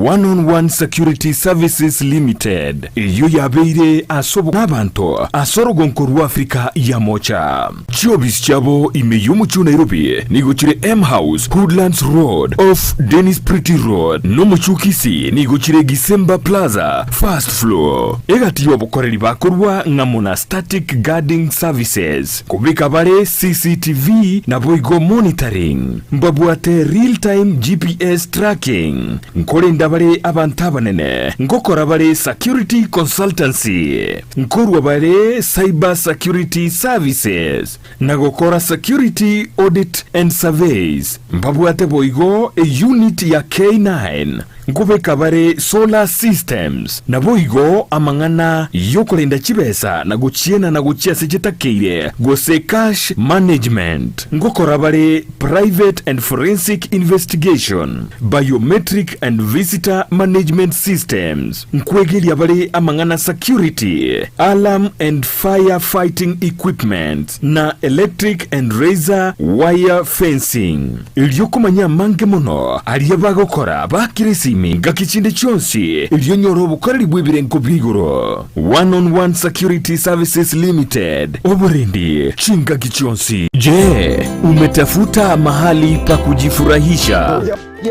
One-on-One Security Services Limited iyo yabeire asobo n'abantu asorogonkorwa Afrika ya mocha chobis chabo imeyumu chu Nairobi nigochire M House Woodlands Road off Dennis Pretty Road no muchukisi nigochire Gisemba Plaza first floor egatiyo bukoreri bakorwa ngamona static guarding services kubika bare CCTV na boigo monitoring mbabwate real time GPS tracking nkore ndabare abantabanene ngokora bare security consultancy nkorwa bare cyber security services nagokora security audit and surveys mbabwate boigo a unit ya K9 nkubeka bare solar systems na boigo amangana yokolenda chibesa na guchiena na guchia sechitakeire gose cash management ngokora bare private and forensic investigation biometric and visitor management systems nkwegelia bare amangana security alarm and fire fighting equipment na electric and razor wire fencing iliyokumanya mange mono aliyabagokora bakirisi minga kichinde chonsi iliyonyoro bukoreri bwebirenko bigoro One-on-One Security Services Limited oborindi chinga kichonsi. Je, umetafuta mahali pa kujifurahisha?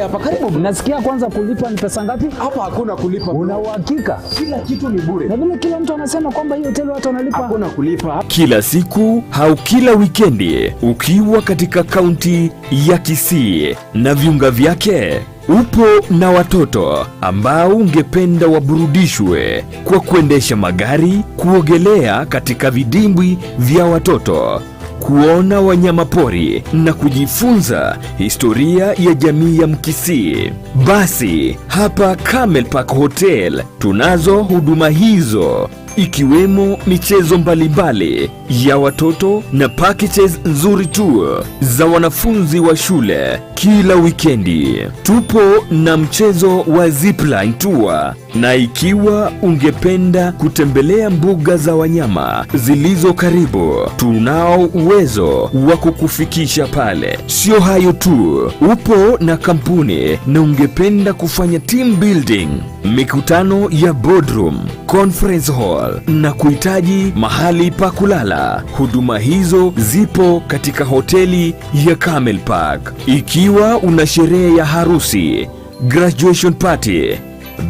Hapa karibu. Nasikia kwanza kulipa ni pesa ngapi? Hapa hakuna kulipa. Una uhakika? Kila kitu ni bure. Na vile kila mtu anasema kwamba hii hoteli watu wanalipa. Hakuna kulipa. Kila siku au kila wikendi ukiwa katika kaunti ya Kisii na viunga vyake, upo na watoto ambao ungependa waburudishwe kwa kuendesha magari, kuogelea katika vidimbwi vya watoto, kuona wanyama pori na kujifunza historia ya jamii ya Mkisii. Basi hapa Camel Park Hotel tunazo huduma hizo, ikiwemo michezo mbalimbali ya watoto na packages nzuri tu za wanafunzi wa shule kila wikendi. Tupo na mchezo wa zipline tour, na ikiwa ungependa kutembelea mbuga za wanyama zilizo karibu, tunao uwezo wa kukufikisha pale. Sio hayo tu, upo na kampuni na ungependa kufanya team building, mikutano ya boardroom, conference hall na kuhitaji mahali pa kulala, huduma hizo zipo katika hoteli ya Camel Park. Ikiwa una sherehe ya harusi, graduation party,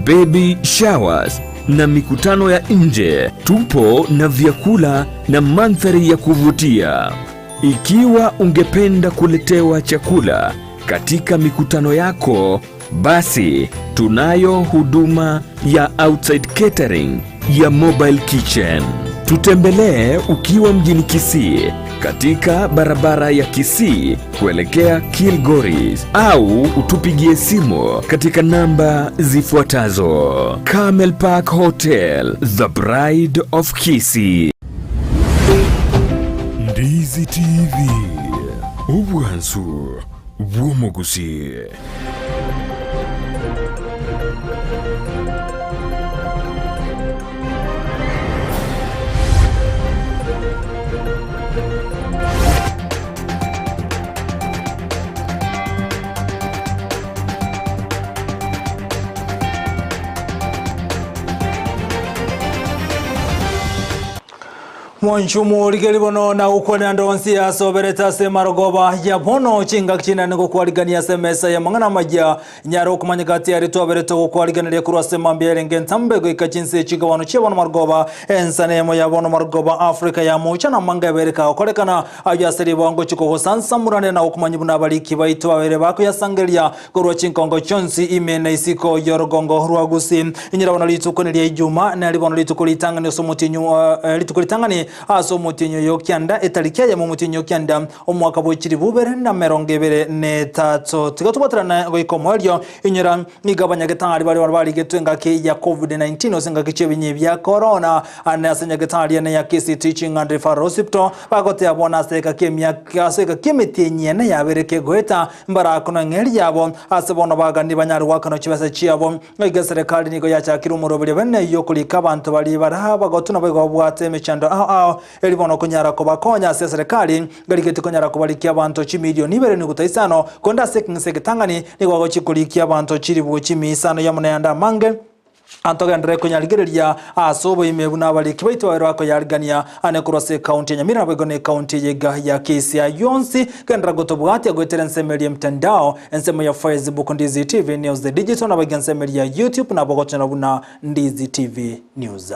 baby showers na mikutano ya nje, tupo na vyakula na mandhari ya kuvutia. Ikiwa ungependa kuletewa chakula katika mikutano yako, basi tunayo huduma ya outside catering ya mobile kitchen. Tutembelee ukiwa mjini Kisii katika barabara ya Kisii kuelekea Kilgoris, au utupigie simu katika namba zifuatazo. Camel Park Hotel, the bride of Kisii. Ndizi TV, ubwansu bw'omugusi. Mwanchumu ligelibono na ukone ndonsi ya sobereta se marogoba ya bono chinga kchina ngo kwaligania semesa ya mangana majya nyaro kumanyagati ya rito bereto kwaligania kurwa sema mbere ngentambe go ikachinse chigawano chebono marogoba Ensa nemo ya bono marogoba Afrika ya mocha na manga bereka kolekana ajaseri bongo chiko hosansa murane na ukumanyibuna baliki baito abere bako yasangelia kurwa chinkongo chonsi imene isiko yorogongo rwa Gusii inyira litukone lya Ijumaa na libono litukulitanga ni somutinyu litukulitanga asomutinyo yokyanda etalikia ya mutinyo kyanda omwaka bw'ekiri bubere na 2023 tigatubatrana go ikomwelyo inyira igabanya getali bali getwenga ke ya COVID-19 osenga kichebinye bya corona anasenya getali ne ya Kisii Teaching and Referral Hospital bagote abona seka kemya kaseka kemetenye na yabereke goeta mbara kuno ngeli yabo asebona bagandi banyari wakano kibasa cyabo ega serikali nigo yachakira umurobere bene yo kulika abantu bali baraba gotuna bego bwate mechando mtandao elibono kunyara kubakonya ase serikali garigete kunyara kubalikia abantu chimilioni 2.5 konda sekitangani nigwago chikulikia abantu chiribu chimisano ya munayanda mange antogendere kunyaligereria asobo imebu nabaliki baitu wako yarigania ane kurose county Nyamira bagone county yega ya Kisii yonsi kendra gotobwati agwetera nsemeli mtandao ensemo ya Facebook Ndizi TV News the Digital na bagensemeli ya YouTube na bogotana buna Ndizi TV News.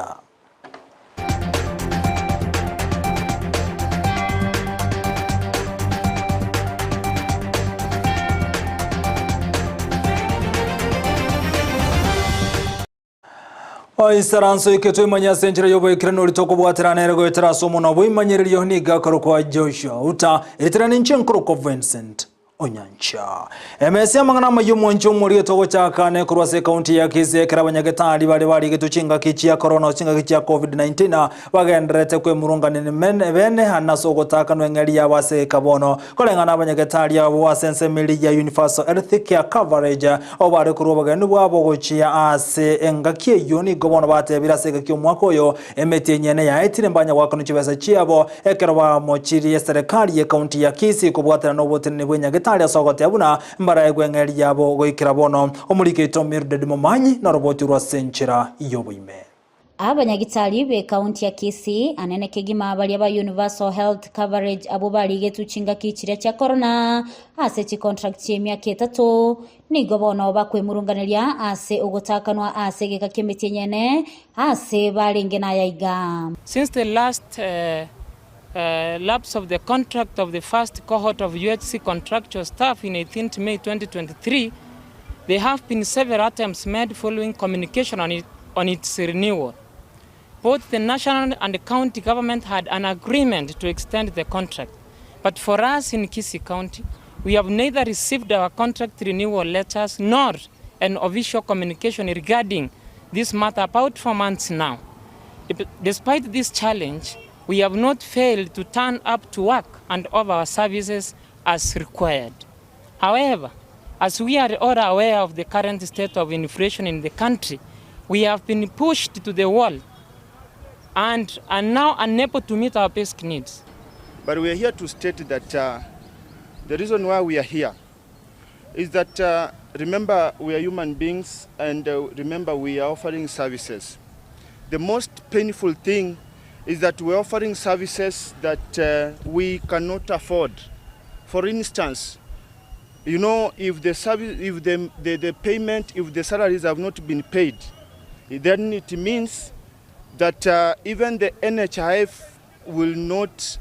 Isaranso iketo imanya senjira yobo ikirano litoko bwaterana erego itaraso muno bwimanyiriyo niga korokwa Joshua Auta iritirana nchenkoro Vincent Onyancha emesi amangana mayumoncho muri togo cyakane kurwase county ya Kisii karabanyagetali bari gitucinga kici ya corona cinga kici ya COVID-19 bagendrete kwe murunganene bene hanasogotaka nwengeri ya base kabono kolengana abanyagetali abo wasense mili ya universal health care coverage obare kurubagani bwabo gocia ase engakie yoni gobono batebira sega kyo mwakoyo emeti nyene ya etire mbanya wakano chibesa chiabo ekerwa mochiri ya serikali ya county ya Kisii kubwatana no botene bwenyagetali asogote abuna mbara egwengeri yabo goikira bono omulike tomirde momanyi na roboti rwa senchira yoboime abanyagitali be county ya Kisii anene kegima bali aba universal health coverage abo bali getucinga kicire cya corona ase chi contract chemya ketatu nigo bono bakwemurunganiria ase ugotakanwa ase geka kemeti nyene ase balingena yaiga. Since the last lapse of the contract of the first cohort of UHC contractual staff in 18th May 2023, there have been several attempts made following communication on its renewal. Both the national and the county government had an agreement to extend the contract. But for us in Kisii County, we have neither received our contract renewal letters nor an official communication regarding this matter about 4 months now. Despite this challenge, we have not failed to turn up to work and offer our services as required. However, as we are all aware of the current state of inflation in the country, we have been pushed to the wall and are now unable to meet our basic needs. But we are here to state that the reason why we are here is that, remember, we are human beings, and remember, we are offering services. The most painful thing is that we're offering services that we cannot afford. For instance, you know, if the service, if the payment, if the salaries have not been paid, then it means that even the NHIF will not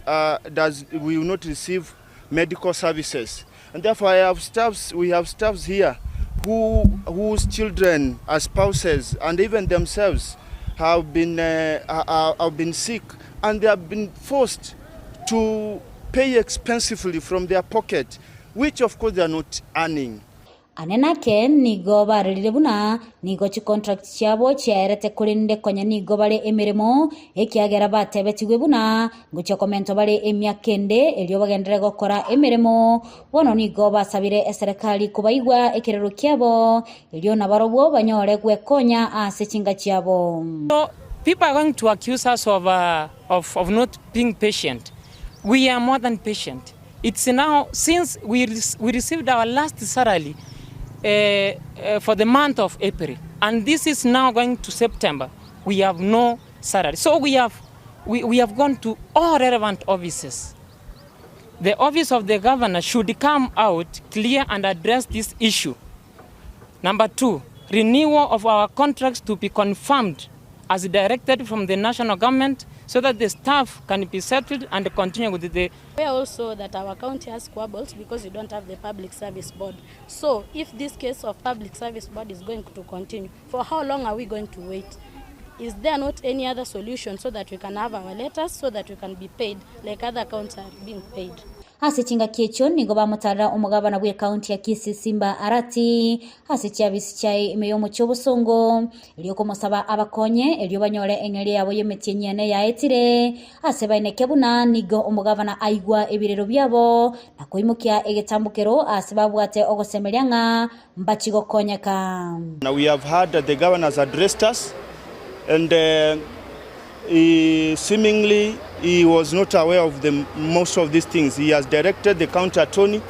receive medical services. And therefore, we have staffs here whose children are spouses and even themselves have been sick, and they have been forced to pay expensively from their pocket, which of course they are not earning. Anena ken nigo baririre buna nigo chi contract cyabo cyarete kurinde konya nigo bale emirimo ekiagera batebetigwe buna ngucyo komento bale emyakende elyo bagendere gukora emirimo bono nigo basabire serikali kubayigwa ekirero kyabo elyo nabarobwo banyore gwekonya ase kinga cyabo. So people are going to accuse us of not being patient. We are more than patient. It's now, since we received our last salary for the month of April, and this is now going to September, we have no salary. So we have gone to all relevant offices. The office of the governor should come out clear and address this issue. Number 2, renewal of our contracts to be confirmed as directed from the national government, so that the staff can be settled and continue with the... We are also that our county has squabbles because we don't have the public service board. So if this case of public service board is going to continue, for how long are we going to wait? Is there not any other solution so that we can have our letters, so that we can be paid like other accounts are being paid? Hasi chinga kiecho nigo bamutara umugabana bwe county ya Kisii Simba Arati hasi cyabisi cyai imeyomo cyobusongo iliyo komosaba abakonye iliyo banyore engeri yabo yemetyenyene ya etire hasi baineke buna nigo umugabana aigwa ebirero byabo nakoimukya egetambukero hasi babwate ogosemelyanga mbachigo konyeka. Now we have had the governors addressed us, and seemingly he was not aware of most of these things. He has directed the county attorney,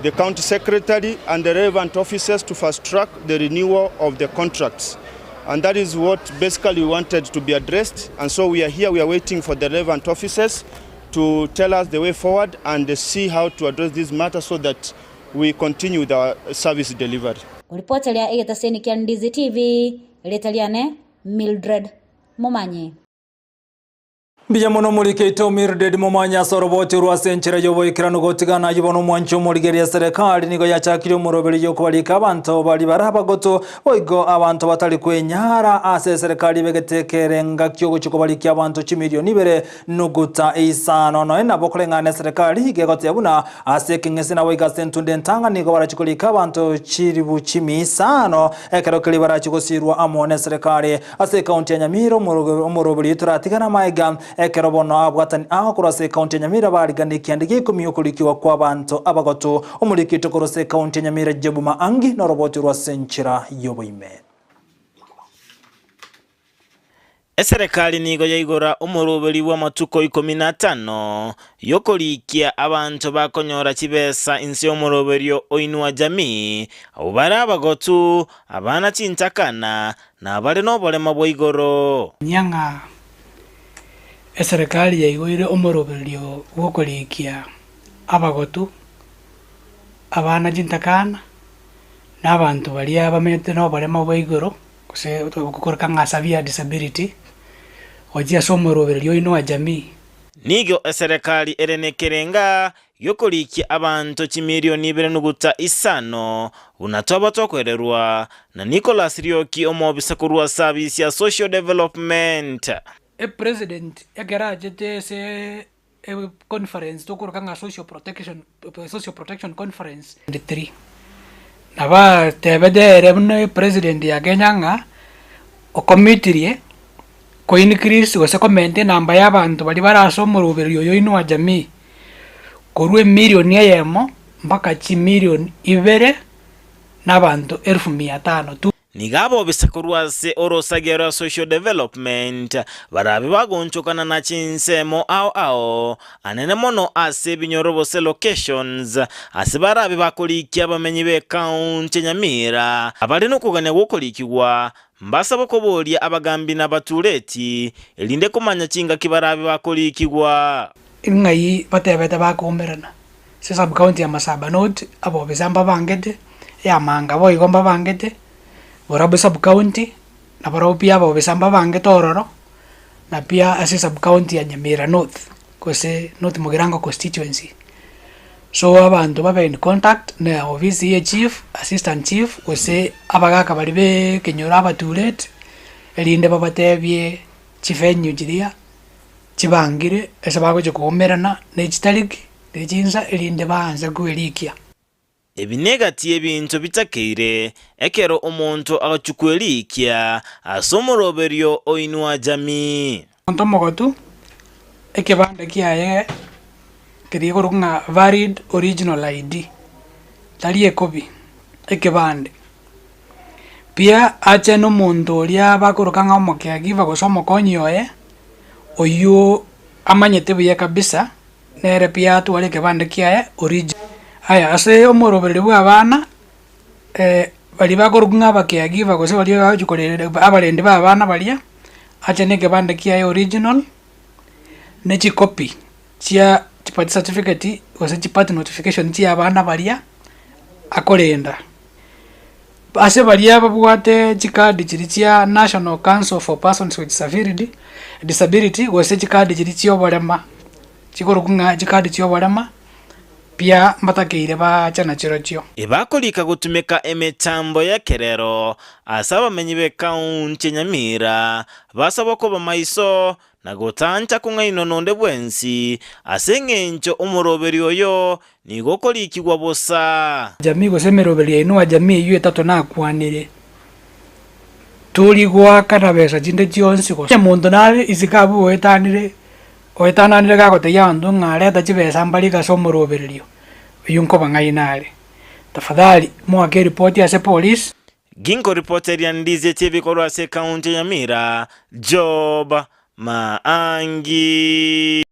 the county secretary, and the relevant officers to fast track the renewal of the contracts. And that is what basically we wanted to be addressed. And so we are here, we are waiting for the relevant officers to tell us the way forward and see how to address this matter so that we continue with our service delivery. Kuripotelia egetaseni kia Ndizi TV, Letaliane, Mildred Momanyi. Bijamono mulikeito Mildred Momanyi soroboti rwasenchera yobo ikirano gotigana yibono mwancho muligeria serikali nigo yachakiri umuroberi yo kubalika abantu bali baraba goto oigo abantu batali kwenyara ase serikali begetekerenga kyogo chikubaliki abantu 1 milioni bere nuguta isano no ena bokulengana serikali igegote yabuna ase kingese na waiga sentunde ntanga nigo barachikulika abantu chiribu 5 ekero kili barachikosirwa amone serikali ase kaunti ya Nyamira umuroberi turatigana maiga ekerobono abwatani aho kurase kaunti ya Nyamira barigani kiandiki kumiyukulikiwa kwa bantu abagoto umulikito kurase kaunti ya Nyamira jebuma angi na roboti rwasenchira yoboime. Eserikali nigo yaigora umuroberi wa matuko 15 yokolikia abantu bakonyora kibesa insi umuroberi oinua jamii ubara abagotu abana cintakana na abale nobolema bwoigoro nyanga. Eserikali yaigwire umuroberi wokolikia abagotu abana cintakana n'abantu bali abamete nobolema bwoigoro kuse gukorka ngasabia disability ojia somuroberi oinua jamii nigo eserikali erenekerenga yokolikia abantu 1 milioni 2.5 unatoba tokwererwa na Nicholas Rioki omobisa kurwa service ya social development. President yagaraje se conference tokurka nga social protection conference 3 naba tebedere mno president ya Kenya nga o committee ko increase go se comment namba y'abantu bali baraso muruberi yo inua jamii korwe milioni Eyemo mpaka 1 milioni 2 n'abantu 1500 nigabo bisakurwase orosagera social development barabi bagonchokana na chinsemo ao anene mono ase binyorobose locations ase barabi bakolikia bamenyi be county Nyamira abali no kuganya gukolikiwa mbasa bokobolia abagambi na batuleti elinde kumanya chinga kibarabi bakolikigwa ingai batebeta bakomerana se sub county ya Masaba North abo bizamba bangete ya manga boy gomba bangete Borabu sub county na borabu pia abo bizamba bangete ororo na pia ase sub county ya Nyamira North kose North Mugirango constituency. So abantu babe in contact na office ya chief assistant chief kose abagaka balibe kenyora abatulet elinde babatebye chifenyu jiria chibangire ese bagoje kuomerana ne chitaliki ne chinza elinde baanza kuelikia ebinegati ebintu bitakeire ekero omuntu agachukwelikia asomoroberio oinua jamii ontomogotu ekebande kiaye kirigo runga valid original ID taliye kobi ekebande pia ache no muntu lia bakurukanga omokiagiva gosoma konyoe oyo amanyete buye kabisa nere pia tuwale kebande kiaye original haya ase omoroberi bw'abana bali bakurunga bakiagiva gose bali bajukolere abalende b'abana balia ache ne kebande kiaye original ne chikopi chia chipati certificate gose chipati notification chia abana balia akolenda ase balia babwate chikadi chiri chia National Council for Persons with Disability gose chikadi chiri chio barema chikorukunga chikadi chio barema pia mbatakeire ba chana chiro chio ebakolika gutumika emetambo ya kerero asaba menyi be county Nyamira basaba ko bamaiso na gotancha kungaino nonde bwensi asengencho umuroberi oyo nigokolikigwa bosa jamii gosemeroberi inua jamii yu etato na kwanire tuligwa kana besa jinde chionsi go muntu nale isikabu oetananire gagote yandu ngare tachibesa mbali gasomoroberio yunko bangainale tafadhali mwake report ya police ginko reporter ya Ndizi TV korwa se county Nyamira Job Maangi.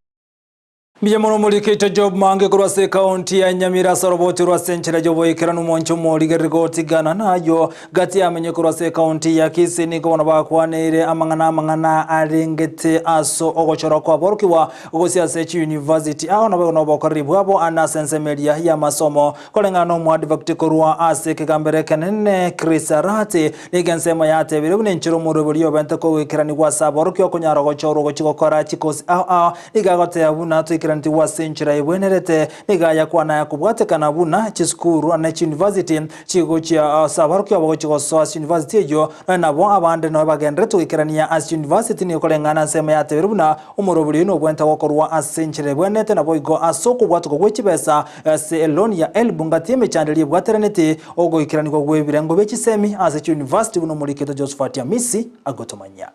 Miyamono mulikito job mange kurwase kaunti ya Nyamira soroboti rwasenchera jobo ikiranu moncho molige rigoti gana nayo gati amenye kurwase kaunti ya Kisii niko bona bakwanire amangana arengete aso ogochora kwa borukiwa ogosia sechi university aho nabo bakaribu abo anasense media ya masomo kolengano mu advocate korwa ase kigambere kenene krisarate nigensema yate birubune nchiro muruburiyo bente ko wikirani kwa saborukiwa kunyara gochoro gochikokora chikosi aho nigagote abuna to nti wasenchira ibwenerete nigaya kwana ya kubwatekana buna chiskuru na university chigo chia sabaruki abo chigo as university yo nabo abande no bagendere tukirania as university ni kolengana sema ya tebuna umurobuli no bwenta wokorwa asenchira ibwenete nabo igo asoko bwatuko gwechibesa se loan ya elbungati mechandeli bwateranete ogo ikiraniko gwebirengo bechisemi as university buno muliketo Josephat ya misi agotomanya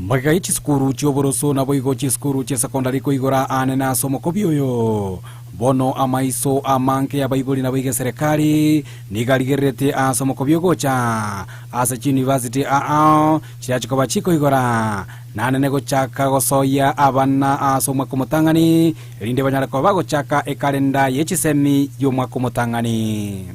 Magai chiskuru chioboroso na boigo chiskuru che secondary ko igora anena somokobioyo bono amaiso amanke ya baibuli na boige serikali nigaligerete a somokobio gocha asa university chiachikoba chiko igora nanene gochaka gosoya abana asomwa kumutangani rinde banyara ko bagochaka ekalenda yechisemi yomwa kumutangani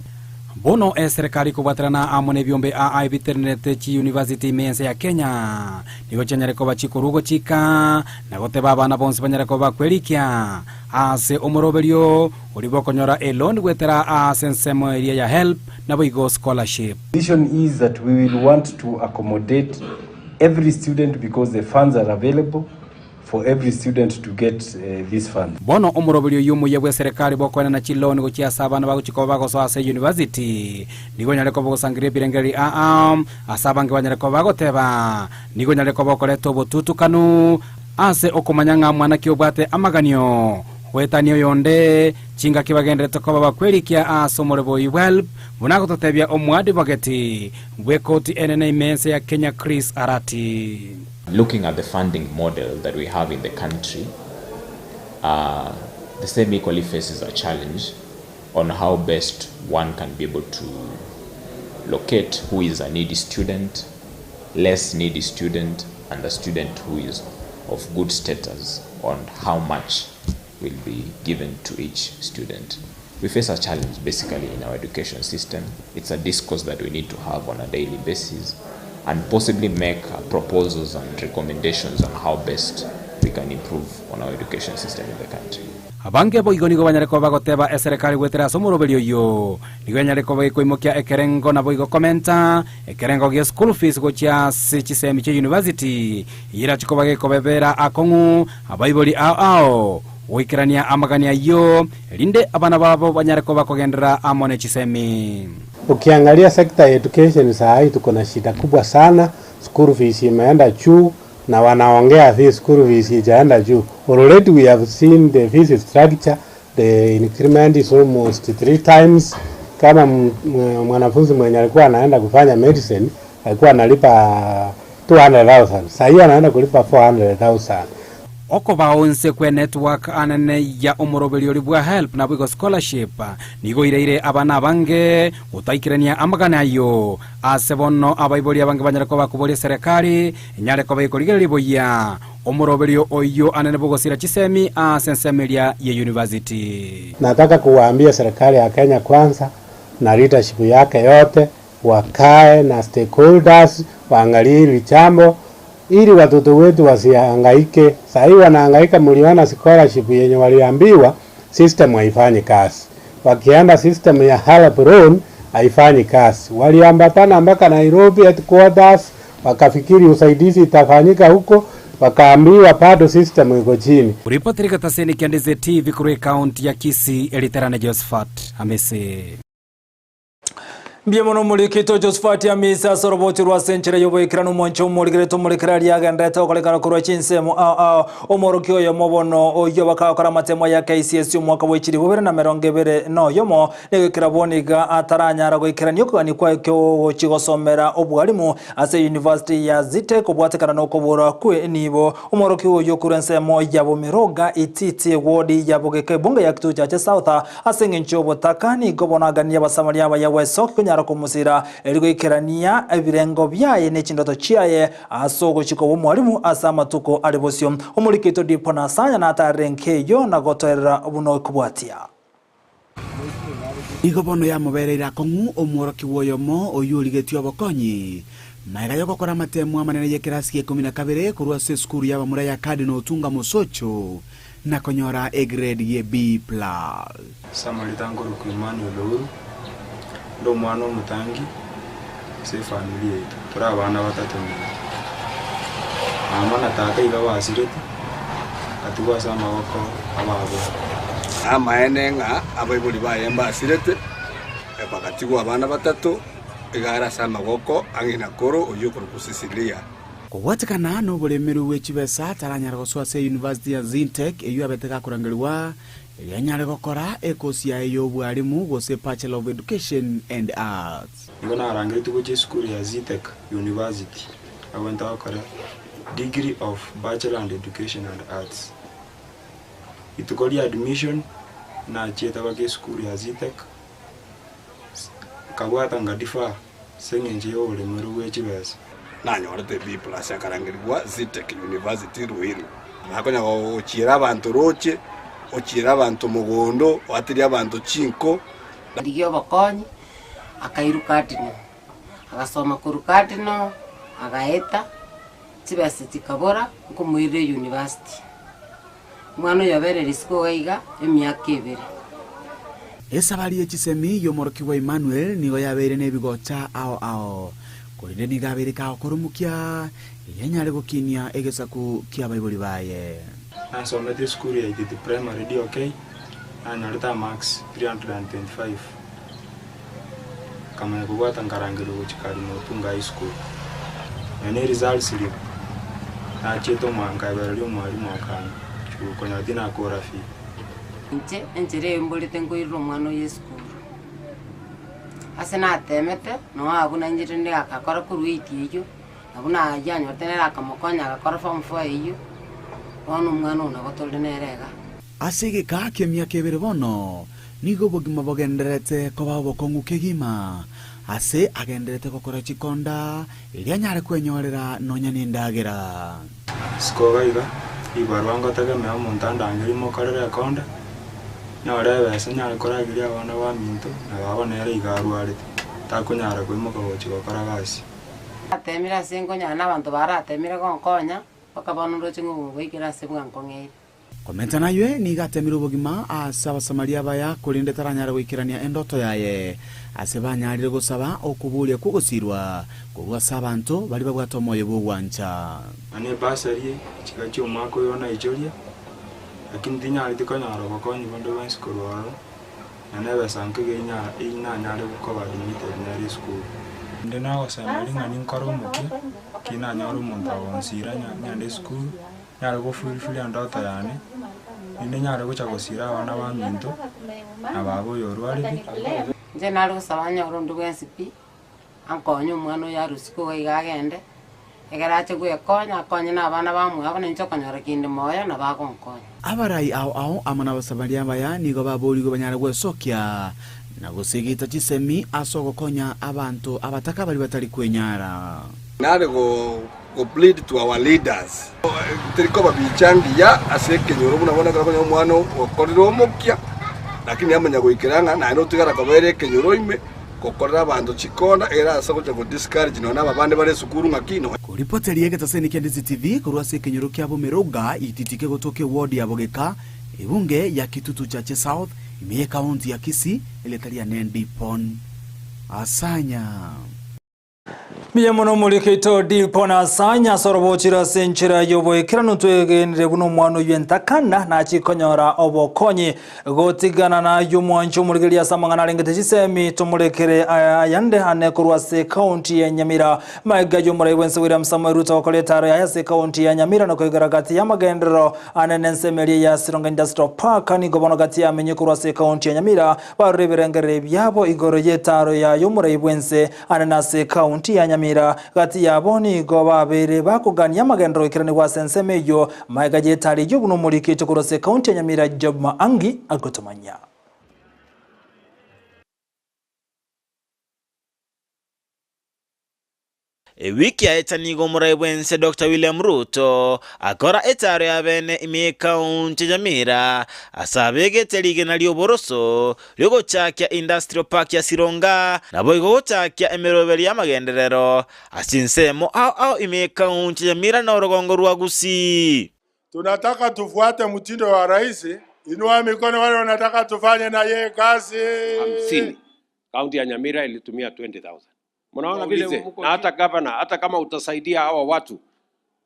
bono serikali kubatrana amone biombe biternete chi university mense ya Kenya nigo chanyare ko bachikurugo chika nagote baba na bonse banyare ko bakwelikia ase omoroberio ulibokonyora elond gwetera asensemo area ya help na boigo scholarship. Vision is that we will want to accommodate every student because the funds are available for every student to get this fund. Bono omoroberio yumu yebwe serikali bokwana na chiloni gochia sabana baguchikoba go so university nigo nyale ko bosangire birengeri asabange banyale ko bagoteba nigo nyale ko bokoleto botutu kanu ase okomanyanga mwana kiobate amaganio wetaniyo yonde chinga kibagendere tokoba bakwelikia asomorebo iwelp bunago totebya omwadi bageti bwekoti enene mense ya Kenya Chris Arati. Looking at the funding model that we have in the country, the same equally faces a challenge on how best one can be able to locate who is a needy student, less needy student, and a student who is of good status on how much will be given to each student. We face a challenge basically in our education system. It's a discourse that we need to have on a daily basis and possibly make proposals and recommendations on how best we can improve on our education system in the country. Abange boigo nigo banyare ko bagoteba serikali gwetera somoroberio yo nigo banyare ko baikoimokia ekerengo na boigo komenta ekerengo ge school fees gochia chisemi che university ira chiko bage ko bebera akongu abaiboli oikirania amagania yo linde abana babo banyare ko bakogendera amone chisemi. Ukiangalia sekta ya education saa hii tuko na shida kubwa sana. School fees imeenda juu na wanaongea fees school fees ijaenda juu. Already we have seen the fees structure, the increment is almost 3 times. Kama mwanafunzi mwenye alikuwa anaenda kufanya medicine alikuwa analipa 200,000. Sasa hii anaenda kulipa 400,000. Oko baonse kwe network anene ya omoroberio libwa help na bwigo scholarship nigo ireire abana bange utaikirania amagana yo asebono abaiboli abange banyara ko bakuboli serikali nyare ko bayikoligira liboya omoroberio oyo anene bugosira chisemi sensemelia ya university. Nataka kuwaambia serikali ya Kenya kwanza na leadership yake yote wakae na stakeholders waangalie lichambo ili watoto wetu wasihangaike. Sasa hivi wanahangaika, mliona scholarship yenye waliambiwa system haifanyi kazi. Wakienda system ya help loan haifanyi kazi. Waliambatana mpaka Nairobi headquarters wakafikiri usaidizi itafanyika huko, wakaambiwa bado system iko chini. Ripoterika taseni Ndizi TV kure county ya Kisii eliterane Josephat amese. Biyemono mulikito Josephat ya misa soroboti rwa senchera yobo ikirano moncho muligereto mulikerali yagandeta okolekana kurwa chinsemo omorokyo yo mobono oyo bakakora matemo ya KCS umwaka w'ikiri 2020 no yomo negekiraboniga ataranyara goikiranyo kwani kwa cyo chigosomera obwalimu ase university ya Zite kubwatekana no kubura kwe nibo omorokyo yo kurensemo yabo miroga ititi wodi yabo gekebunga ya kituja cha Auta asengencho botakani gobonagania basamaria ya West nyara kumusira eligo ikerania ebirengo byaye n'ekindoto cyaye asogo chiko mwalimu asa matuko alibosyo omulikito dipona sanya na tarenkeyo na gotorera buno kubwatia igobono ya muberera kongu omworoki woyomo oyuligetio bokonyi maiga yogokora matemu amanene yekirasi 12 kurwa se skuru ya bamura ya kadi no tunga musocho na konyora a grade ye B+. Samalitangoro ku Emmanuel Olu ndo mwana mutangi se familia yetu tura abana batatu mama na tata iga wasirete atuwa sama wako ababo amaenenga abaibuli bayemba asirete ebagatigwa abana batatu igara sama wako angina koro oyukuru kusisilia kuwatikana no bulemeru wechibesa taranyara goswase University ya Zintec eyo abeteka kurangirwa yanyare gokora ekosi ya eyo bwarimu gose Bachelor of Education and Arts ngona arangire tugoje school ya Zintec University awenta okora degree of Bachelor and Education and Arts itukoli admission na cheta wake school ya Zintec kabwata ngadifa sengenje yo bulemeru wechibesa nanyorete B+ akarangirwa Zintec University Ruiru nakonya ochira abantu roche ochira abantu mugondo watiri abantu chinko ndigyo bakonyi akairukatino agasoma kurukatino agaeta tibase tikabora kumwire university mwana yabere risko waiga emyaka 2 esabali ekisemi yomoroki wa Emmanuel nigo yabere nebigocha ao kurinde nigabere ka okorumukia yanyare gokinia egesaku kia baibuli baye nasomete school ya the primary D okay analeta max 325 kama kubata ngarangiro kuchikari no tunga high school ene results slip na cheto manga bero mwalimu akana chukonya dina korafi njere mbolite ngoiro mwana ye school asena temete no abuna njire ndi akakora kuruiti iyo abuna ajanya tenera akamokonya akakora form 4 iyo ono mwana una gotolde nerega asige ka kemia kebere bono nigo bogima bogenderete koba bokongu kegima ase agenderete kokora chikonda ilianyare kwenyorera nonya nindagera skogaiga ibarwanga taga me amontanda angirimo karere konda nyorebe senyare koragiria abana ba minto na babona yari igarwarite takunyara kwimoka gochikokora gasi atemira sengonya n'abantu baratemira konkonya bakabona ndochingu wikira sebwa nkongere komenta nayo ni gatemira ubugima asaba Samaria baya kurinde taranyara gwikirania endoto yaye asebanyarire gusaba okubulia kugusirwa kugwa sabantu bali babwatomoye bugwancha ane basari chikachyo mako yona ichoria lakini tinyari tikonyara bakonyi bondo wensi kurwaro ane basankege ina nyare gukoba limited nyari school ndena wasama linga ninkoro muke kina nyoro muntawonsira nyande school nyare go fulfili andota yane inde nyare go chagosira abana ba minto ababo yorwari nje nalo sabanya urundo wensipi ankonyo mwana yarusiko igagende egarache konya n'abana bamwe abana nchokonyora kinde moya na bakonkonya abarai ao amana basabalia baya nigo baboligo banyara gwesokia na gusigita chisemi asogokonya abantu abataka bali batali kwenyara nare go plead to our leaders triko babichangi ya aseke nyoro bunabona kakonya mwana okoriro mokia lakini amanya goikiranga na no tigara kabere kenyoro ime kokorera abantu chikonda era asagocha go discourage no naba bande bare sukuru makino kuripoti yake taseni Ndizi TV kurwase kenyoro kyabo meroga ititike gotoke ward ya Bogeka ibunge ya Kitutu Chache South imeye kaunti ya Kisii eletalia nendi pon asanya Miyamono mulikito dipona sanya sorobochira senchira yobo ekirano twegenere buno mwano yentakana na chikonyora obokonyi gotigana na yumwancho muligelia samangana lengete chisemi tumulekere ayande hane kurwase county ya Nyamira maigajo muraiwense William Samuel Ruto koletaro ya se county ya Nyamira no kwegaragati ya magendero anenensemeli ya Sironga Industrial Park ni gobono gati ya menye kurwase county ya Nyamira bareberengere byabo igoro yetaro ya yumuraiwense anenase county ya Nyamira gati yaboni go babere bakuganya amagendero ikirane kwa sensemeyo maigaje tari yo buno mulikito kurose county ya Nyamira Job Maangi agotomanya wiki aetanigo muraibwense Dr. William Ruto akora etaro ya bene ime county Nyamira asabegete ligena lyoboroso lyogochakia industrial park ya Sironga nabo igogochakia emeroberi ya magenderero asinsemo au ime county Nyamira na urugongo rwa Gusii. Tunataka tufuate mtindo wa rais. Inua mikono wale wanataka tufanye na yeye kazi. 50. Kaunti ya Nyamira ilitumia 20,000. Mnaona vile na hata governor, hata kama utasaidia hawa watu,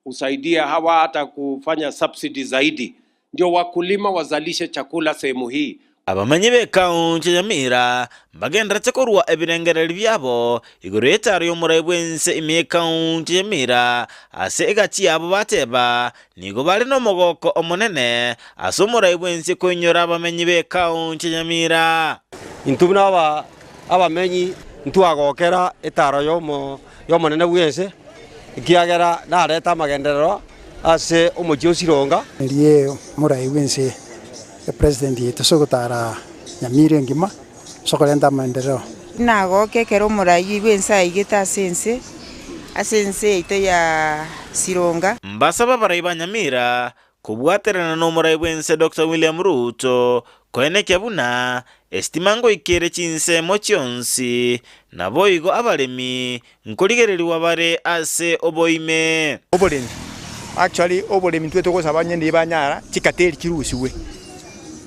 usaidia hawa hata kufanya subsidy zaidi, ndio wakulima wazalishe chakula sehemu hii. Abamanyi be county Nyamira bagenda tekorwa ebirengereri byabo iguru etaro y'umuraibwense ime county Nyamira ase egati abo bateba nigo bali no mogoko omonene ase umuraibwense konyora abamanyi be county Nyamira. Intubuna abamenyi ntwagokera etaro y'omonene bwense ikiagera nareta magenderero ase omochi Sironga erie muraibwense president yetu sogotara Nyamira ngima sokolenda maendeleo nagoke kero murai bwensa igeta sense ito ya Sironga mbasaba baraiba Nyamira kubwaterana no muraibwense Dr. William Ruto koeneke buna estimango ikere chinsemo chionsi na boigo abalemi nkoligereriwa bare ase oboime obolemi actually obolemi twetoko abanyende banyara chikateri kirusiwe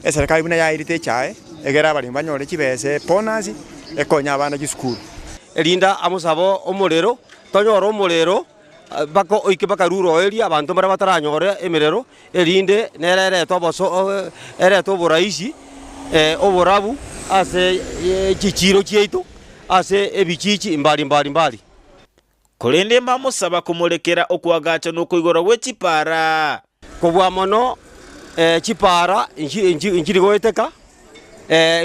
eserikali buna yairite chae egera abalemi banyore chibese bonus ekonya abana gisukuru elinda amusabo omorero tonyora omorero bako oike bakaruro eria abantu bara bataranyore emerero elinde nerere toboso ereto boraisi oborabu ase chichiro chieito ase ebichichi mbali kolende mbamusaba kumulekera okwagacha nokuigora wechipara kobwa mono chipara injirigoeteka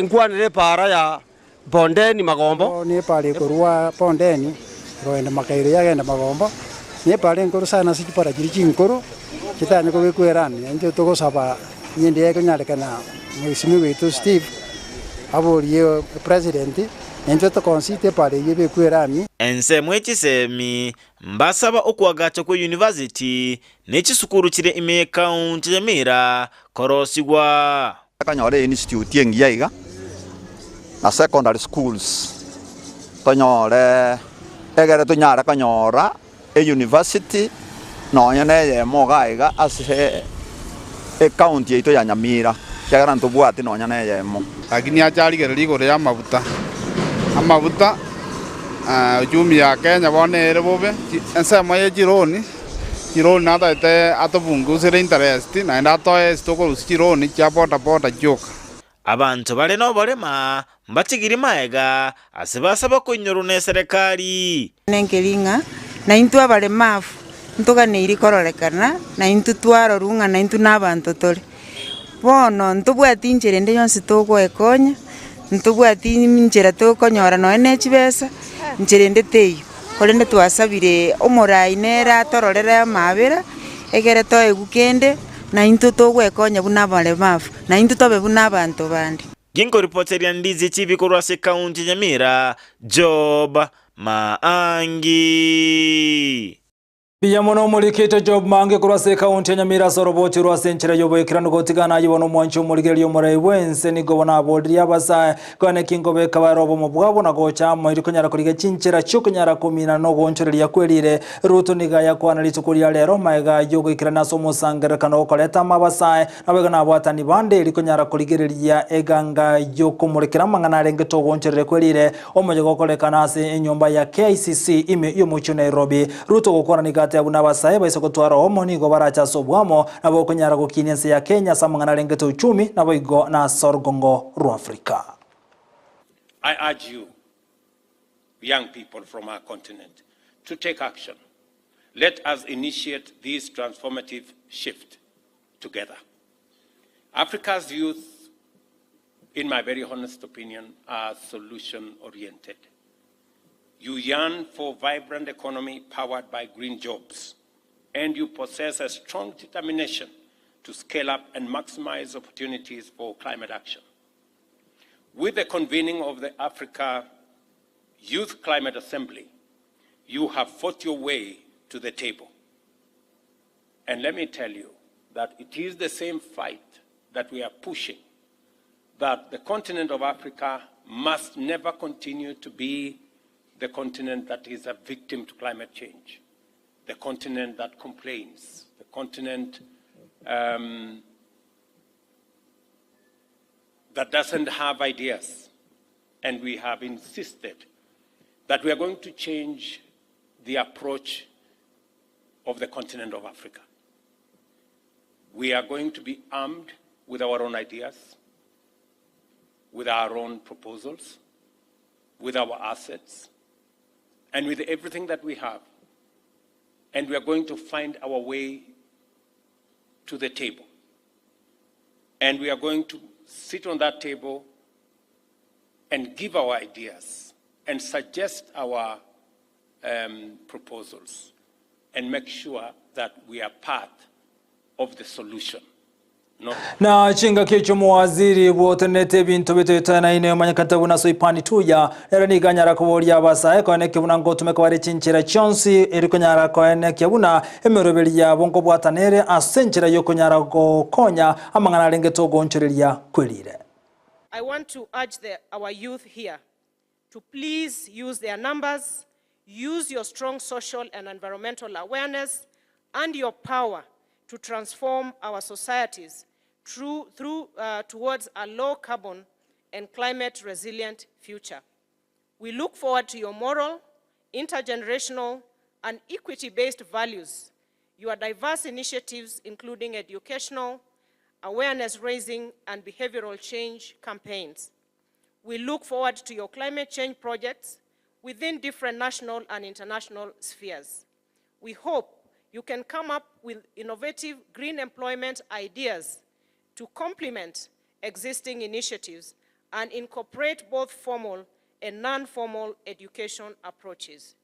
nkwanire para ya bondeni magombo ne pale korwa bondeni roenda makaire yagenda magombo ne pale nkoro sana sikipara kiri chinkoro kitanye ko bekwerani nje togosaba nyende yako nyarekana mwisimu wetu Steve aborie president nje to konsite pale yebe kwerani ense mwechisemi mbasaba okwagacha ku university nechisukuru chire ime county Nyamira korosigwa kanyore institute yengiaiga na secondary schools tonyore egere tunyara kanyora university nonyene Eyemo gaiga ase county yeito ya Nyamira kagara ntubwati nonyene Eyemo lakini acharigereri iguru ya amabuta uchumi ya Kenya bonere bobe ensemo ye jironi nata ite atobungusire interest na ndatoe stokorusi jironi cha boda joka abantu bale no bolema mbatigiri maega asibasaba kunyoru ne serikali nengelinga na intu abalemafu ntugane iri kororekana na intu twaro runga na intu nabantu tole bono ntubwati njere nde yonsi tugwekonya ntubwati njera tukonyora no enechibesa njere nde teyo kolende twasabire omorai nera tororera amabera egere toegukende na intu tugwekonya buna balemafu na intu tobe buna abantu bandi gingo reporteria Ndizi TV kurwase county Nyamira Job Maangi Biya mono mulikite Job Mange kurwase county Nyamira soroboti rwase nchira yobo ikirano gotigana yibono mwancho muligeri yo muraibwense ni gobona bodri abasa kone kingo beka barobo mubwabo na gocha mo irikonyara kuriga chinchira chukunyara komina no gonchoreria kwelire Ruto niga yakwana litukuria lero maega yogo ikirana somo sangara kana okoleta mabasa nabega na bwatani bande irikonyara kurigereria eganga yoko mulikira mangana rengeto gonchorere kwelire omoje gokolekana ase enyumba ya KCC ime yo mucho Nairobi Ruto gokora niga abuna basaye baisoko twara omoni go baracha sobwamo nabo kunyara gokinense ya Kenya samangana lengete uchumi nabo igo na sorgongo ru Afrika. I urge you, young people from our continent, to take action. Let us initiate this transformative shift together. Africa's youth, in my very honest opinion, are solution-oriented. You yearn for a vibrant economy powered by green jobs, and you possess a strong determination to scale up and maximize opportunities for climate action. With the convening of the Africa Youth Climate Assembly, you have fought your way to the table. And let me tell you that it is the same fight that we are pushing, that the continent of Africa must never continue to be the continent that is a victim to climate change, the continent that complains, the continent that doesn't have ideas. And we have insisted that we are going to change the approach of the continent of Africa. We are going to be armed with our own ideas, with our own proposals, with our assets, and with everything that we have. And we are going to find our way to the table. And we are going to sit on that table and give our ideas and suggest our proposals and make sure that we are part of the solution. Na chinga kicho muwaziri wotenete bintu bitana ine manyakata na soipani tuya era ni ganyara kuboria basa eko ene kibuna ngo tumekawari chinchira chonsi eriko nyara ko ene kibuna emerobeli ya bongo bwatanere asenchira yoko nyara go konya amangana lengeto gonchereria kwelire. I want to urge our youth here to please use their numbers, use your strong social and environmental awareness and your power to transform our societies towards a low carbon and climate resilient future. We look forward to your moral, intergenerational, and equity-based values, your diverse initiatives including educational, awareness raising, and behavioral change campaigns. We look forward to your climate change projects within different national and international spheres. We hope you can come up with innovative green employment ideas to complement existing initiatives and incorporate both formal and non-formal education approaches.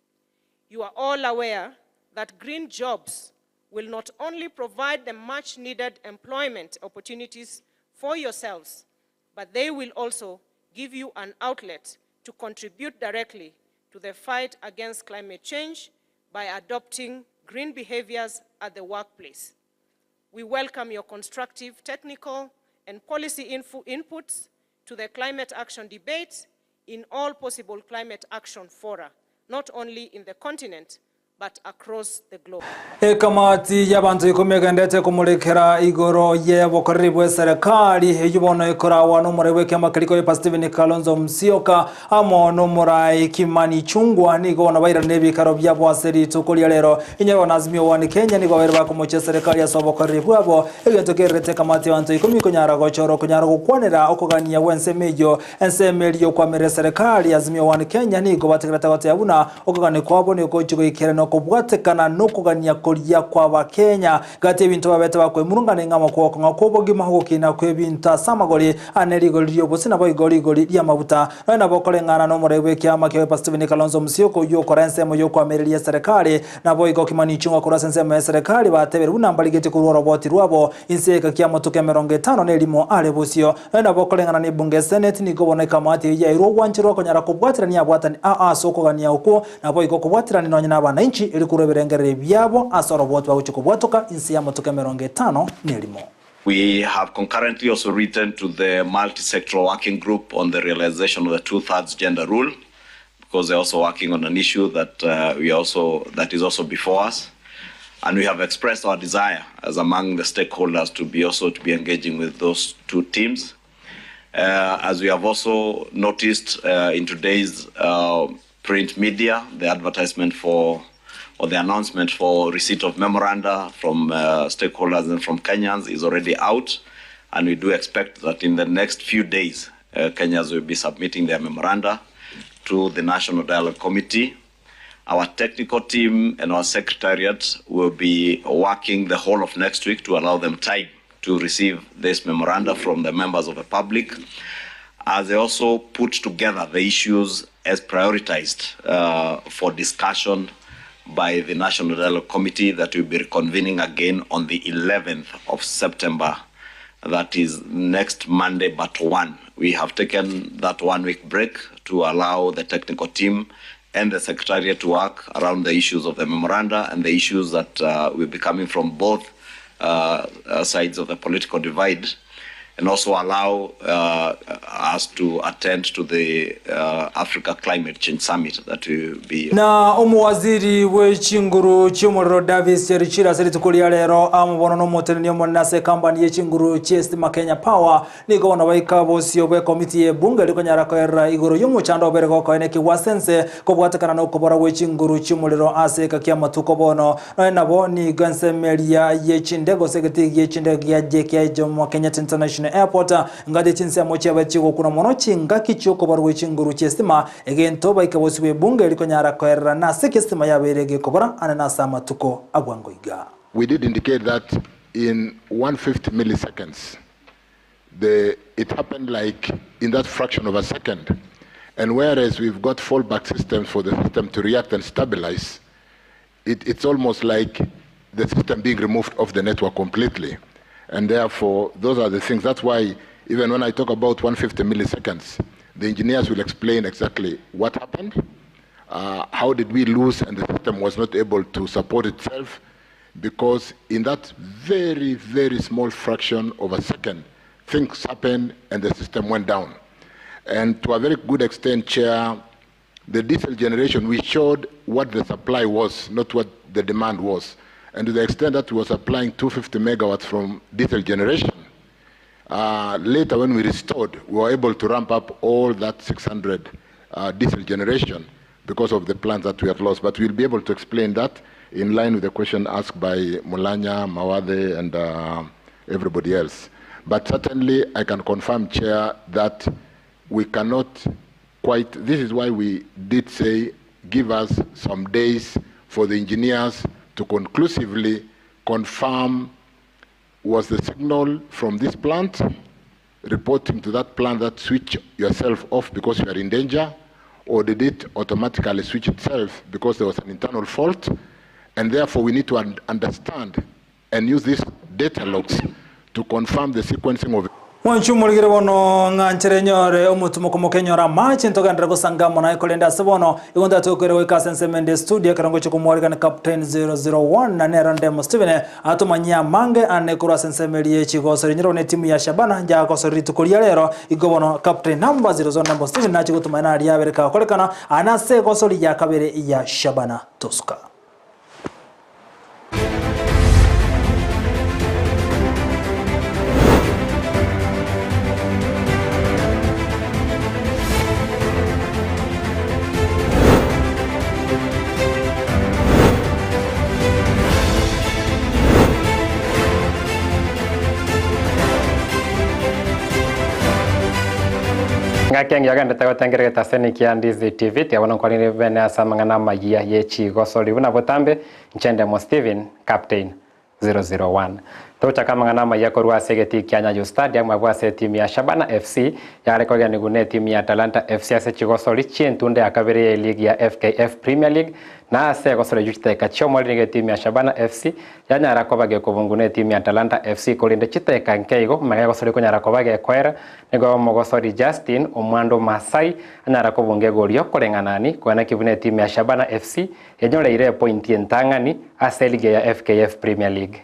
You are all aware that green jobs will not only provide the much-needed employment opportunities for yourselves, but they will also give you an outlet to contribute directly to the fight against climate change by adopting green behaviors at the workplace. We welcome your constructive technical and policy inputs to the climate action debate in all possible climate action fora, not only in the continent, but across the globe. Kamati y'abantu ikomeye ndetse kumulekera igoro ye bokoribwe serikali yubono ikora wano murewe kama kaliko ye Steven Kalonzo Musyoka amono murai Kimani Chungwa nigo na baira nebi karo bya bwaseri tukuli lero inyero nazimio wani Kenya nigo baira bakomoche serikali ya sobokoribwe abo egentokerete kamati y'abantu ikomeye kunyara gochoro kunyara gukwanira okogania wensemejo ensemelio kwa mere serikali azimio wani Kenya nigo batekerata gote yabuna okogane kwabo ni ukochigo ikereno kubwatekana no kugania kolia kwa Bakenya gati bintu babete bakwe murungane ngama kwoko ngakobo gimaho kina kwebinta samagoli anerigoli yobosina boigoli ya mabuta na bokolengana no murewe kyama kyo Steven Kalonzo Musyoka yo korensemo yo kwa merilia serikali na boigo Kimani Chungwa kurasensemo ya serikali batebera unambaligete ku roboti rwabo inseka kyamo tuke 50 nelimo alebusio na bokolengana ni bunge senate ni gobone kamati ya iro wanchiro konyara kubwatira ni abwatani soko gania uko na boigo kubwatira ni nonyina abananchi ili kureberengere byabo asorobot bawuchukubwatoka insi ya motoka 50 nelimo. We have concurrently also written to the multi-sectoral working group on the realization of the 2/3 gender rule, because they're also working on an issue that that is also before us, and we have expressed our desire as among the stakeholders to be engaging with those two teams. As we have also noticed in today's print media, the advertisement or the announcement for receipt of memoranda from stakeholders and from Kenyans is already out, and we do expect that in the next few days, Kenyans will be submitting their memoranda to the National Dialogue Committee. Our technical team and our secretariat will be working the whole of next week to allow them time to receive this memoranda from the members of the public, as they also put together the issues as prioritized for discussion by the National Dialogue Committee that will be reconvening again on the 11th of September. That is next Monday, but one. We have taken that 1 week break to allow the technical team and the Secretariat to work around the issues of the memoranda and the issues that will be coming from both sides of the political divide, and also allow us to attend to the Africa Climate Change Summit that will be. Na umuwaziri w'ekinguru cy'umuriro Davis Cherichira seritukulia lero amubono n'umutenni omunase kambani y'ekinguru cy'Estima Kenya Power niko bona bayika bosio bwe komiti y'ebunge liko nyarakoera iguru y'umuchando obereko ko eneki wasense ko bwatakana no kubora w'ekinguru cy'umuriro aseka kyamatuko bono nabo ni gansemelia y'ekindego segeti y'ekindego ya JKI Jomo Kenyatta International Airport ngade chinse mochi bachiko kuna mono chinga kicho ko bora w'ekinguru cy'Estima egento bayika bosio bunge liko nyarakoera na sekestima yaberege kobora ananasa matuko agwangoiga. We did indicate that in 150 milliseconds it happened like in that fraction of a second, and whereas we've got fallback systems for the system to react and stabilize, it's almost like the system being removed off the network completely. And therefore those are the things. That's why even when I talk about 150 milliseconds, the engineers will explain exactly what happened. How did we lose and the system was not able to support itself? Because in that very, very small fraction of a second, things happened and the system went down. And to a very good extent, Chair, the diesel generation, we showed what the supply was, not what the demand was. And to the extent that we were supplying 250 megawatts from diesel generation, later when we restored, we were able to ramp up all that 600 diesel generation because of the plans that we had lost. But we'll be able to explain that in line with the question asked by Mulanya, Mawade, and everybody else. But certainly I can confirm, Chair, that we cannot quite, this is why we did say, give us some days for the engineers to conclusively confirm was the signal from this plant, reporting to that plant that switch yourself off because you are in danger, or did it automatically switch itself because there was an internal fault? And therefore we need to understand and use these data logs to confirm the sequencing of it. Wanchumulgire bono nganchere nyore omutumo komokenyora match ntogandra gusanga mona ikolenda sebono igonda tokere we kasense mende studio karango chukumwalika na captain 001 na nerande Steven atumanya mange ane kura sense melie chigosori nyiro ne timu ya Shabana nja kosori tukulia lero igobono captain number 001 Steven na chigutuma na ya bereka kolekana anase gosori ya kabere ya Shabana Toska. Ngakeng yaga ndetago tengere taseni kia Ndizi TV te wana kwani bene asamangana magia yechi gosoli buna botambe nchende Steven captain 001 tocha kama ngana magia korwa segeti kia Nyayo stadium mabwa se timu ya Shabana FC yale kwa gani gune timu ya Talanta FC ase chigosoli chintunde akabere ya ligi ya FKF Premier League na ase gosoli juchite kachomo lige timu ya Shabana FC yanyara kwa bage kubungune timu ya Talanta FC kolinde chite kankeigo maga gosoli kunyara kwa bage kwera nego mogosori Justin omwando Masai anyara kubunge golio kolenganani kwa kibune timu ya Shabana FC yenyole ile point yentangani ase lige ya FKF Premier League.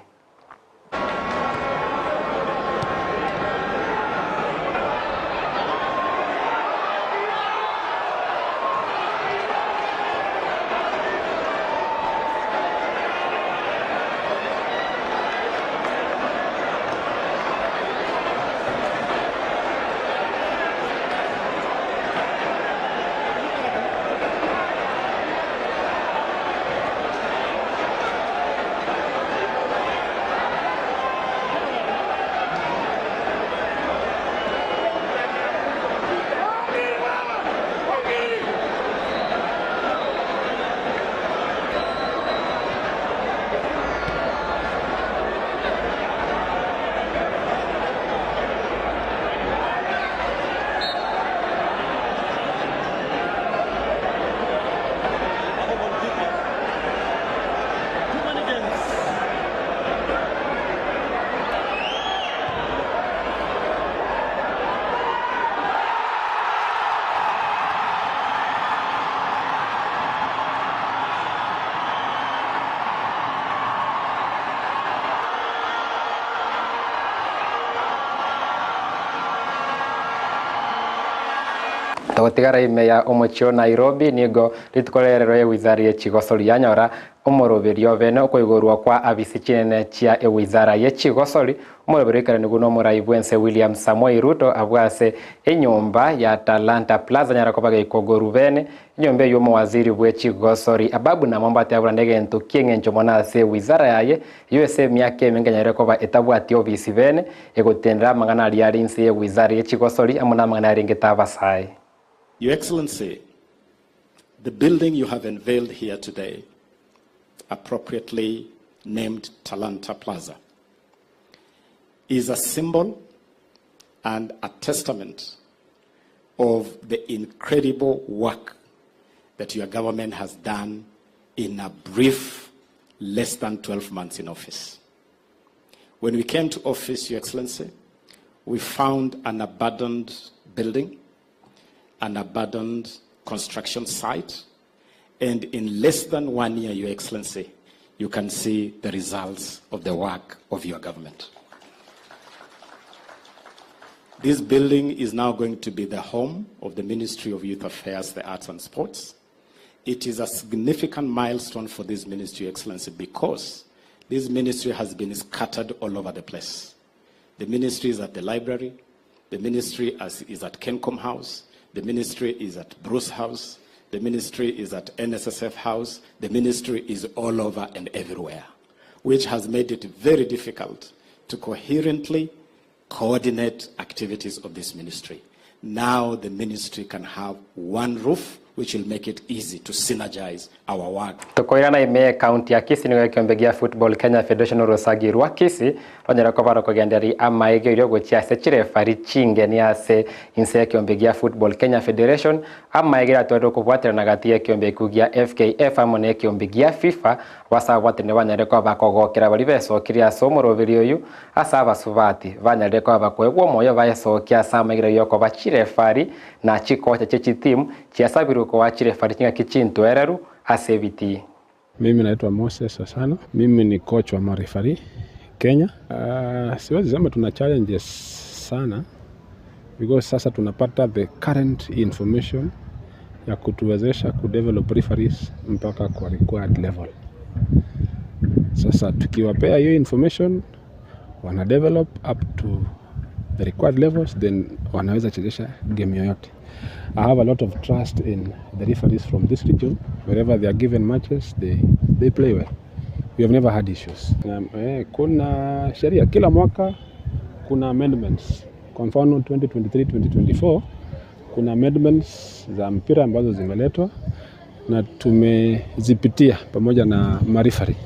togotigara imeya omochio Nairobi nigo ritukorerero ewizara yechigosori yanyora omoroberio bene okoigorwa kwa abisi chinene chia ewizara yechigosori omoroberekera niguno omorai bwense William Samoei Ruto abwase enyomba ya Talanta Plaza nyarakobaga ikogoru bene enyomba yomo waziri bwechigosori ababu na mambo atabura ndegento kiengencho monase wizara yaye yose myake emenganyere koba etabwati obisi bene egotendera mangana ali arinsi ewizara yechigosori amuna mangana ringitaba sai. Your Excellency, the building you have unveiled here today, appropriately named Talanta Plaza, is a symbol and a testament of the incredible work that your government has done in a brief, less than 12 months in office. When we came to office, Your Excellency, we found an abandoned building, an abandoned construction site, and in less than 1 year, Your Excellency, you can see the results of the work of your government. This building is now going to be the home of the Ministry of Youth Affairs, the Arts and Sports. It is a significant milestone for this ministry, Your Excellency, because this ministry has been scattered all over the place. The ministry is at the library, the ministry is at Kencom House, the ministry is at Bruce House, the ministry is at NSSF House, the ministry is all over and everywhere, which has made it very difficult to coherently coordinate activities of this ministry. Now the ministry can have one roof, which will make it easy to synergize our work. Tukoirana ime county ya Kisii niwe kiombegia Football Kenya Federation rusagirwa Kisii ronyera ko baroko genderi amaige iryogo chiase chirefari chinge ni ase inse kiombegia Football Kenya Federation amaige atwado kubwatira nagatie kiombegugia FKF amone kiombegia FIFA wasabwatire banyare ko bakogokera bali besokiria somoroberio yu asaba subati banyare ko bakwegwo moyo bayesokia samaigire yoko bachirefari na chikocha chechi team chiasabiru kwa wachirefari chinga kichinto ereru asebiti. Mimi naitwa Moses Asano. Mimi ni coach wa marefari Kenya. Siwezi sema tuna challenges sana because sasa tunapata the current information ya kutuwezesha kudevelop referees mpaka kwa required level. Sasa tukiwapea hiyo information wana develop up to the required levels, then wanaweza chezesha game yoyote. I have a lot of trust in the referees from this region. Wherever they are given matches, they play well. We have never had issues. Kuna sheria kila mwaka, kuna amendments. Kwa mfano 2023-2024 kuna amendments za mpira ambazo zimeletwa na tumezipitia pamoja na marefari.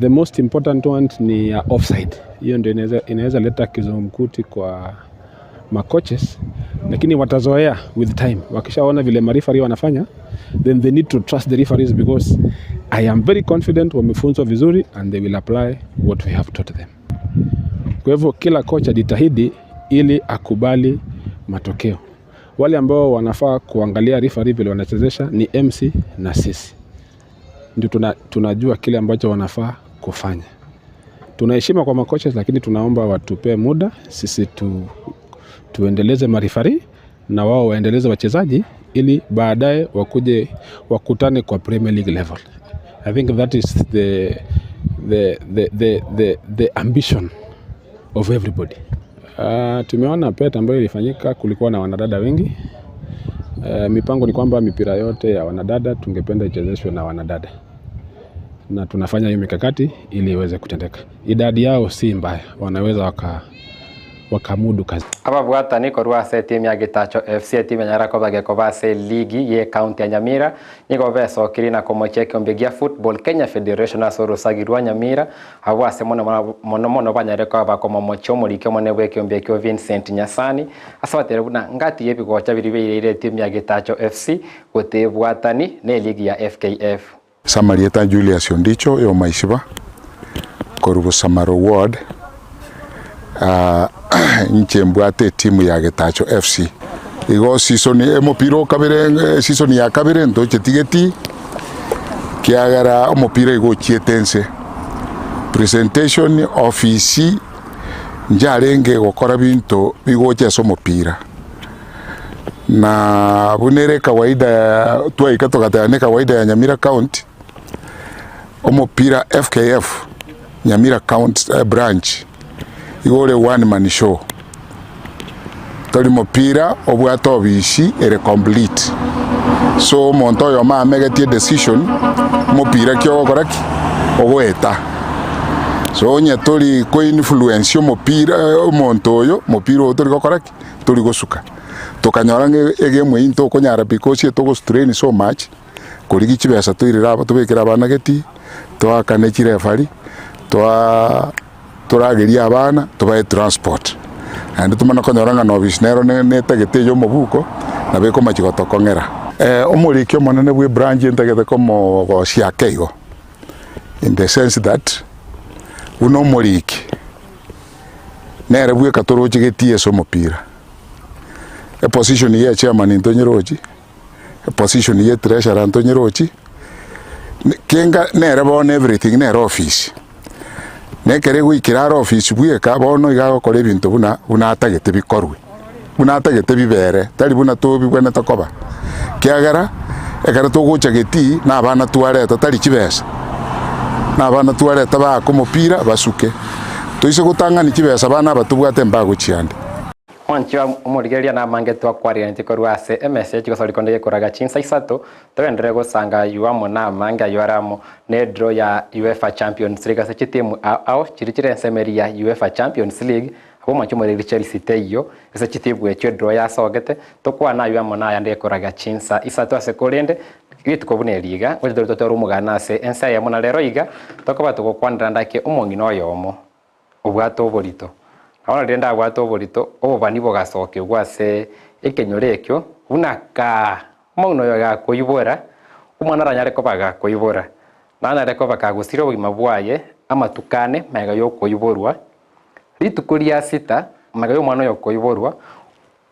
The most important one ni offside. Hiyo ndio inaweza leta kizungumkuti kwa makoches, lakini watazoea with time. Wakishaona vile marefari wanafanya, then they need to trust the referees because I am very confident wamefunzwa vizuri and they will apply what we have taught them. Kwa hivyo kila coach ajitahidi ili akubali matokeo. Wale ambao wanafaa kuangalia referee vile wanachezesha ni MC na sisi. Ndio tunajua kile ambacho wanafaa kufanya. Tunaheshima kwa makoches, lakini tunaomba watupe muda sisi tuendeleze marefari na wao waendeleze wachezaji ili baadaye wakutane kwa Premier League level. I think that is the ambition of everybody. Tumeona peta ambayo ilifanyika, kulikuwa na wanadada wengi. Mipango ni kwamba mipira yote ya wanadada tungependa ichezeshwe na wanadada, na tunafanya hiyo mikakati ili iweze kutendeka. Idadi yao si mbaya, wanaweza wakamudu kazi. Ababwata ni korwa se timu ya Gitacho FC timu ya Nyarako bageko base ligi ye county ya Nyamira niko beso kirina komocheke ombegia Football Kenya Federation asoro sagirwa Nyamira abwase mono banyareko bakomo mochomo likemo nebwe kiombekio Vincent Nyasani asabatere buna ngati yebi gocha biribeire timu ya Gitacho FC gutebwatani ne ligi ya FKF. Samarieta Julius Ondicho yo maishiba korugo Samaro Ward nche mbwate timu ya Getacho FC igo season emopiro kabere season ya kabere ndo chetigeti kiagara omopira igo chietense presentation office njarenge gukora bintu bigo cheso mopira na bunere kawaida twaika tugatane kawaida ya Nyamira County omupira FKF Nyamira County branch igore one man show toli mupira obwata obishi ere complete so monto yo ma megetie decision mupira kyo koraki ogweta so nya toli ko influence mupira monto yo mupira otoli koraki toli gosuka tokanyorange egeme into konyara because to strain so much koligi chibesa toirira tubekera abana geti twakane chirefari turageria abana tubaye transport and tumana konyoranga no bisnero ne tagete yo mubuko na beko machikoto kongera omurikyo monene bwe branch entagete komo go siakeigo in the sense that uno muriki nere bwe katoro chigetie so mupira a position ye chairman Ntonyerochi a position ye treasurer Ntonyerochi kenga nere bon everything nere office nekere gwikirara office bwe ka bono iga kore bintu buna atagete bikorwe buna atagete bibere tari buna to bigwena takoba kiagara ekara to gochageti na abana tuareta tari chibesa na abana tuareta ba kumupira basuke toise gutanga ni chibesa abana batubwate mbago chiande Onyancha umurigeria na mange twakwaria ntikorwa se message ko solikonde koraga chinsa isato twendere gusanga yuamo na manga yuaramo ne draw ya UEFA Champions League ase chitimu ao chirichire nsemeria UEFA Champions League abo mancho muri Chelsea teyo ase chitibu echo draw ya sogete tokwa na yuamo na yande koraga chinsa isato ase kolende gitu kobune liga wali to rumugana ase Ensa ya mona lero iga tokoba tokokwandra ndake umongino yomo obwato bolito Ahora renda agwato bolito obani bogasoke gwase ekenyorekyo unaka mono yoga koyibora umwana ranyare ko baga koyibora nana reko bakagusira bugima bwaye amatukane maga yo koyiborwa ritukuria sita maga yo mwana yo koyiborwa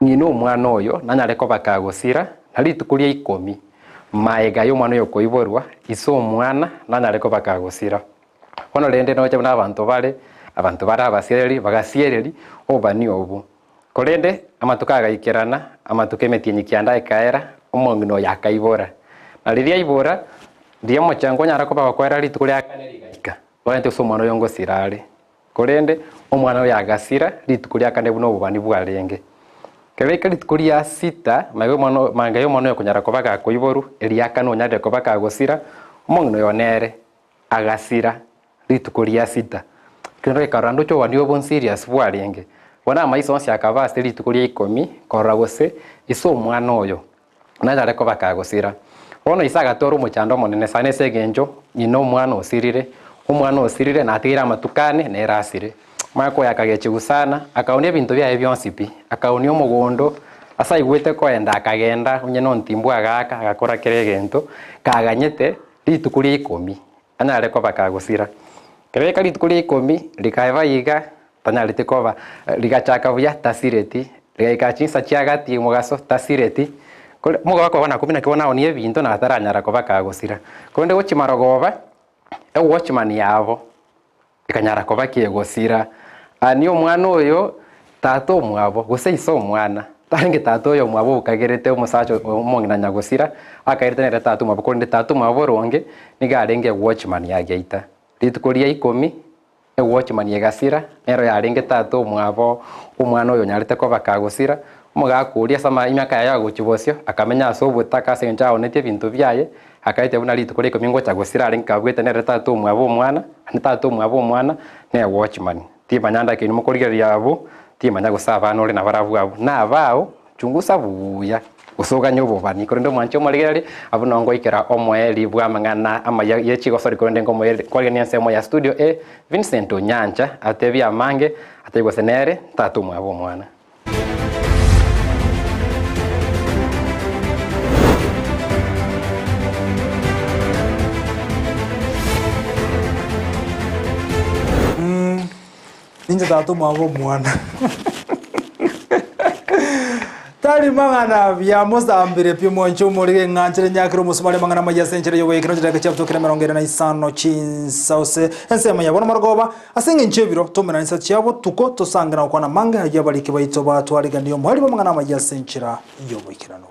nyino umwana oyo nana reko bakagusira ritukuria 10 maega yo mwana yo koyiborwa iso umwana nana reko bakagusira kono rende no chabana abantu bara abasireri bagasiereri obani obu kolende amatukaga ikirana amatukemetie nyikianda ikaera omongino yakaibora aliria ibora ndiye mochango nyara ko bakwera ritukuri akane rigaika bante somono yongo sirale kolende omwana yagasira ritukuri akane buno obani bwarenge kebeka ritukuri ya sita magayo mono yokunyara ko baga koiboru eliaka no nyade ko baga gosira omongino yonere agasira ritukuri ya sita kero karando cho wandio bon serious bwarenge wana maiso cia kava steli tukuria 10 koragose iso mwana oyo najare ko bakagosira ono isaga toro muchando monene sane segenjo nyino mwana osirire na atira matukane na erasire mako yakagechigusana akaonia bintu bya ebyonsipi akaonia mugondo asa igwete ko enda akagenda unyeno ntimbu agaka agakora kiregento kaganyete ritukuria 10 anare ko bakagosira kebeka ritukuria 10 likaiva yiga tanyalite koba ligachaka buya tasireti ligachinsa chiagati mugaso tasireti mugo bako bana kubina kibona oni ebintu na ataranyara ko bakagusira konde gochimarogoba watchman yabo ikanyara ko bakiyegosira ani omwana oyo tato mwabo guseiso omwana tange tato oyo mwabo ukagerete umusacho omongina nyagusira akairite nere tato mwabo konde tato mwabo ronge nigarenge watchman yageita ritukuria 10 watchman yegasira ero yarenge tato mwabo umwana oyo nyarite ko bakagusira mugakuria sama imyaka ya guchibosyo akamenya asobutaka senja onete bintu byaye akaite buna ritukuria 10 ngo chagusira arenga bwete nere tato mwabo umwana ni tato mwabo umwana ne watchman timanyanda kintu mukurigeria abo timanya gusaba nore na baravu abo na bao chungusa buya usoga nyobo bani korendo mwancho maligeri abo nongo ikera omweli bwa mangana Amayia yechigo sori korende ngo mweli kwagenia nsemo ya studio Vincent Onyancha atebya mange atego senere tatu mwabo mwana ninja tatu mwabo mwana tari Ari mangana vya Mozambire pimo nchumo lige nganchire nyakiro musumale mangana maja senchire yowe kino chira kachapto kire merongere na isano chinsause ense manya bona margoba asinge nchebiro tomena nisa chiabo tuko tosangana kwa na manga yabalike baito ba twaliga ndiyo mwali mangana maja senchira yowe kirano